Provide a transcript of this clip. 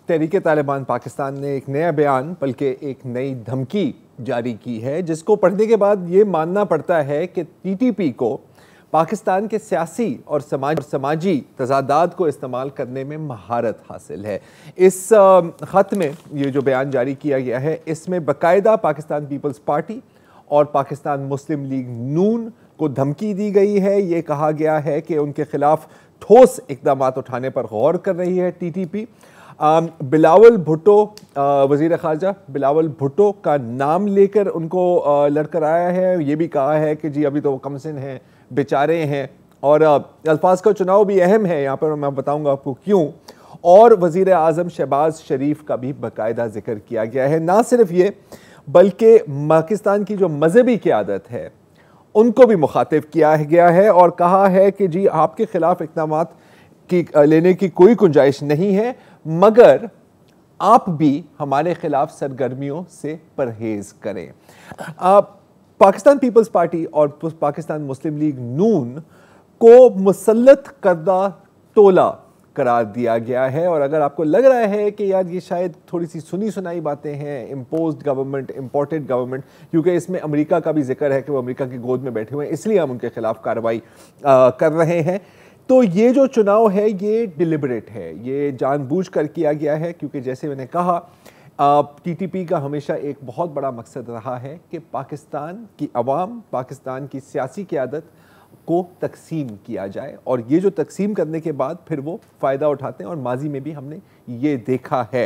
तहरीक तालिबान पाकिस्तान ने एक नया बयान बल्कि एक नई धमकी जारी की है, जिसको पढ़ने के बाद ये मानना पड़ता है कि टीटीपी को पाकिस्तान के सियासी और समाजी तजादात को इस्तेमाल करने में महारत हासिल है। इस ख़त में ये जो बयान जारी किया गया है, इसमें बाकायदा पाकिस्तान पीपल्स पार्टी और पाकिस्तान मुस्लिम लीग नून को धमकी दी गई है। ये कहा गया है कि उनके खिलाफ ठोस इक़दाम उठाने पर गौर कर रही है टीटीपी। बिलावल भुट्टो, वज़ीर ख़ारजा बिलावल भुट्टो का नाम लेकर उनको लड़कर आया है। ये भी कहा है कि जी अभी तो वो कमसिन हैं, बेचारे हैं, और अल्फाज का चुनाव भी अहम है यहाँ पर, मैं बताऊंगा आपको क्यों। और वज़ीर आज़म शहबाज शरीफ का भी बाकायदा जिक्र किया गया है। ना सिर्फ ये बल्कि पाकिस्तान की जो मजहबी क़यादत है उनको भी मुखातिब किया गया है और कहा है कि जी आपके खिलाफ इक़दाम की लेने की कोई गुंजाइश नहीं है, मगर आप भी हमारे खिलाफ सरगर्मियों से परहेज करें। पाकिस्तान पीपल्स पार्टी और पाकिस्तान मुस्लिम लीग नून को मुसल्लत करदा टोला करार दिया गया है। और अगर आपको लग रहा है कि यार ये शायद थोड़ी सी सुनी सुनाई बातें हैं, इम्पोज्ड गवर्नमेंट, इम्पोर्टेड गवर्नमेंट, क्योंकि इसमें अमेरिका का भी जिक्र है कि वो अमेरिका की गोद में बैठे हुए हैं, इसलिए हम उनके खिलाफ कार्रवाई कर रहे हैं, तो ये जो चुनाव है ये डिलिबरेट है, ये जानबूझ कर किया गया है। क्योंकि जैसे मैंने कहा, टीटीपी का हमेशा एक बहुत बड़ा मकसद रहा है कि पाकिस्तान की अवाम, पाकिस्तान की सियासी क़यादत को तकसीम किया जाए, और ये जो तकसीम करने के बाद फिर वो फ़ायदा उठाते हैं, और माजी में भी हमने ये देखा है।